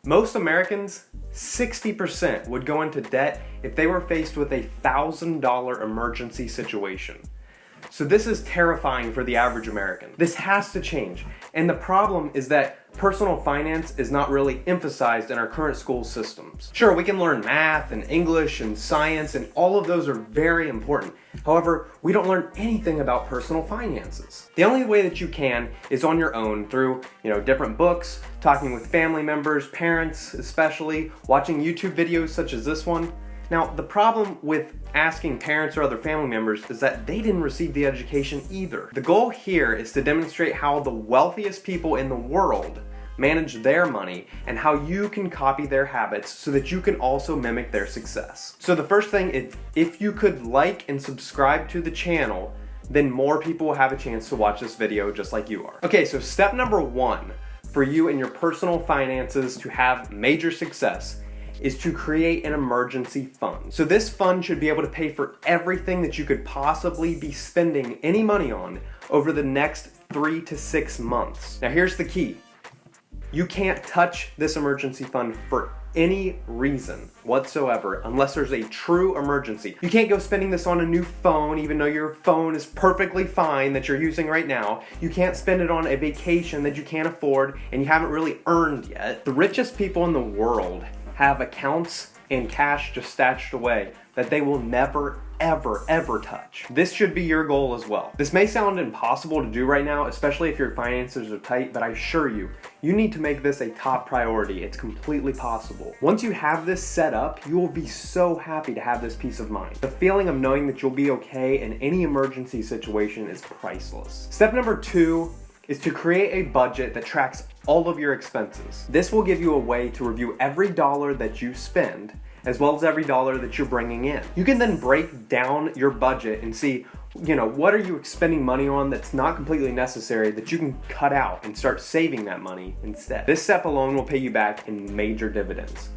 Most Americans, 60% would go into debt if they were faced with a $1,000 emergency situation. So this is terrifying for the average American. This has to change. And the problem is that personal finance is not really emphasized in our current school systems. Sure, we can learn math and English and science, and all of those are very important. However, we don't learn anything about personal finances. The only way that you can is on your own through, different books, talking with family members, parents especially, watching YouTube videos such as this one. Now, the problem with asking parents or other family members is that they didn't receive the education either. The goal here is to demonstrate how the wealthiest people in the world manage their money and how you can copy their habits so that you can also mimic their success. So the first thing is, if you could like and subscribe to the channel, then more people will have a chance to watch this video just like you are. Okay, so step number 1 for you and your personal finances to have major success is to create an emergency fund. So this fund should be able to pay for everything that you could possibly be spending any money on over the next 3 to 6 months. Now here's the key. You can't touch this emergency fund for any reason whatsoever unless there's a true emergency. You can't go spending this on a new phone even though your phone is perfectly fine that you're using right now. You can't spend it on a vacation that you can't afford and you haven't really earned yet. The richest people in the world have accounts and cash just stashed away that they will never, ever touch. This should be your goal as well. This may sound impossible to do right now, especially if your finances are tight, but I assure you, you need to make this a top priority. It's completely possible. Once you have this set up, you will be so happy to have this peace of mind. The feeling of knowing that you'll be okay in any emergency situation is priceless. Step number 2 is to create a budget that tracks all of your expenses. This will give you a way to review every dollar that you spend, as well as every dollar that you're bringing in. You can then break down your budget and see, what are you spending money on that's not completely necessary that you can cut out and start saving that money instead. This step alone will pay you back in major dividends.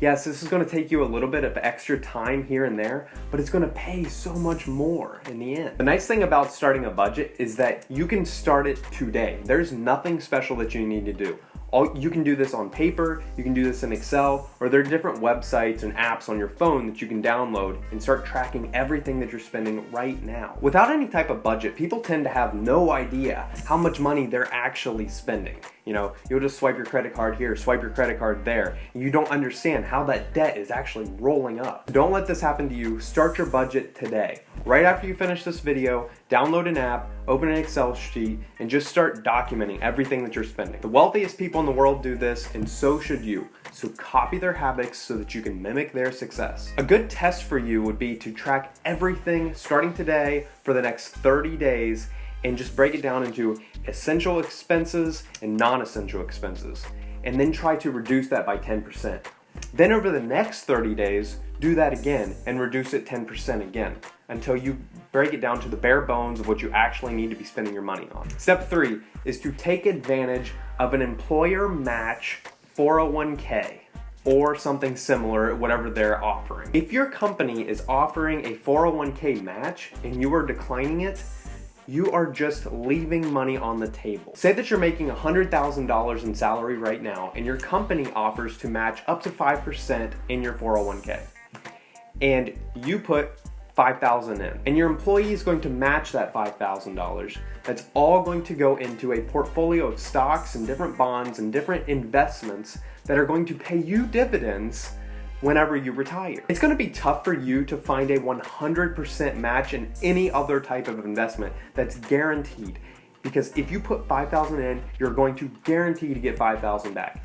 Yes, this is going to take you a little bit of extra time here and there, but it's going to pay so much more in the end. The nice thing about starting a budget is that you can start it today. There's nothing special that you need to do. You can do this on paper, you can do this in Excel, or there are different websites and apps on your phone that you can download and start tracking everything that you're spending right now. Without any type of budget, people tend to have no idea how much money they're actually spending. You'll just swipe your credit card here, swipe your credit card there. You don't understand how that debt is actually rolling up. Don't let this happen to you. Start your budget today. Right after you finish this video, download an app, open an Excel sheet, and just start documenting everything that you're spending. The wealthiest people in the world do this, and so should you. So copy their habits so that you can mimic their success. A good test for you would be to track everything starting today for the next 30 days and just break it down into essential expenses and non-essential expenses, and then try to reduce that by 10%. Then over the next 30 days, do that again and reduce it 10% again until you break it down to the bare bones of what you actually need to be spending your money on. Step 3 is to take advantage of an employer match 401k or something similar, whatever they're offering. If your company is offering a 401k match and you are declining it, you are just leaving money on the table. Say that you're making $100,000 in salary right now and your company offers to match up to 5% in your 401k. And you put $5,000 in, and your employee is going to match that $5,000. That's all going to go into a portfolio of stocks and different bonds and different investments that are going to pay you dividends whenever you retire. It's going to be tough for you to find a 100% match in any other type of investment that's guaranteed, because if you put $5,000 in, you're going to guarantee to get $5,000 back.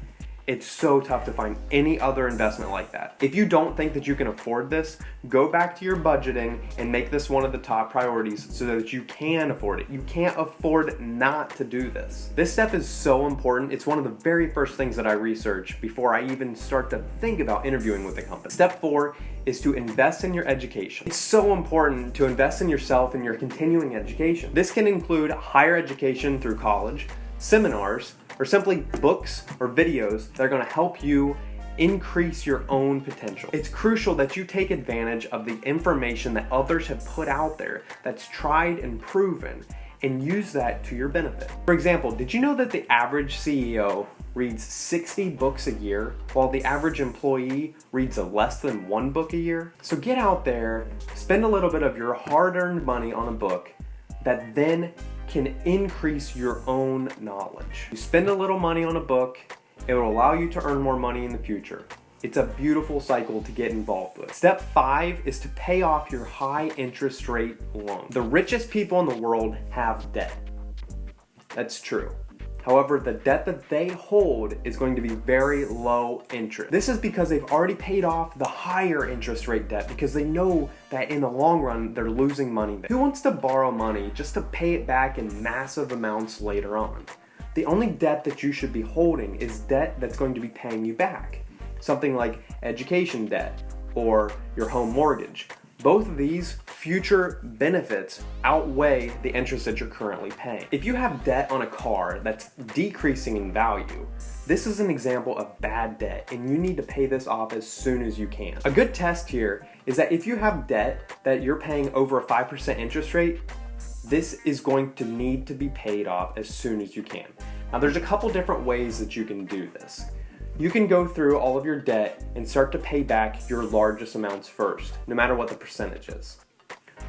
It's so tough to find any other investment like that. If you don't think that you can afford this, go back to your budgeting and make this one of the top priorities so that you can afford it. You can't afford not to do this. This step is so important. It's one of the very first things that I research before I even start to think about interviewing with a company. Step 4 is to invest in your education. It's so important to invest in yourself and your continuing education. This can include higher education through college, seminars, or simply books or videos that are going to help you increase your own potential. It's crucial that you take advantage of the information that others have put out there that's tried and proven, and use that to your benefit. For example, did you know that the average CEO reads 60 books a year, while the average employee reads less than 1 book a year? So get out there, spend a little bit of your hard-earned money on a book that then can increase your own knowledge. You spend a little money on a book, it will allow you to earn more money in the future. It's a beautiful cycle to get involved with. Step 5 is to pay off your high interest rate loan. The richest people in the world have debt. That's true. However, the debt that they hold is going to be very low interest. This is because they've already paid off the higher interest rate debt because they know that in the long run, they're losing money there. Who wants to borrow money just to pay it back in massive amounts later on? The only debt that you should be holding is debt that's going to be paying you back. Something like education debt or your home mortgage. Both of these future benefits outweigh the interest that you're currently paying. If you have debt on a car that's decreasing in value, this is an example of bad debt and you need to pay this off as soon as you can. A good test here is that if you have debt that you're paying over a 5% interest rate, this is going to need to be paid off as soon as you can. Now there's a couple different ways that you can do this. You can go through all of your debt and start to pay back your largest amounts first, no matter what the percentage is.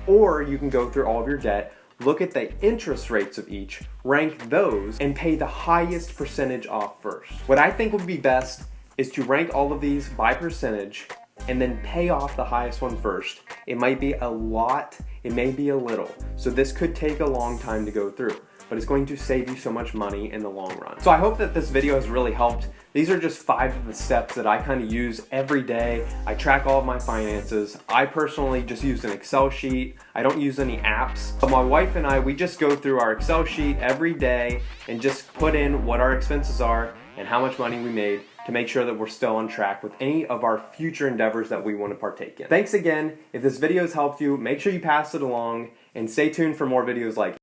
Or you can go through all of your debt, look at the interest rates of each, rank those, and pay the highest percentage off first. What I think would be best is to rank all of these by percentage and then pay off the highest one first. It might be a lot, it may be a little, so this could take a long time to go through, but it's going to save you so much money in the long run. So I hope that this video has really helped. These are just 5 of the steps that I kind of use every day. I track all of my finances. I personally just use an Excel sheet. I don't use any apps. But my wife and I, we just go through our Excel sheet every day and just put in what our expenses are and how much money we made to make sure that we're still on track with any of our future endeavors that we want to partake in. Thanks again. If this video has helped you, make sure you pass it along and stay tuned for more videos like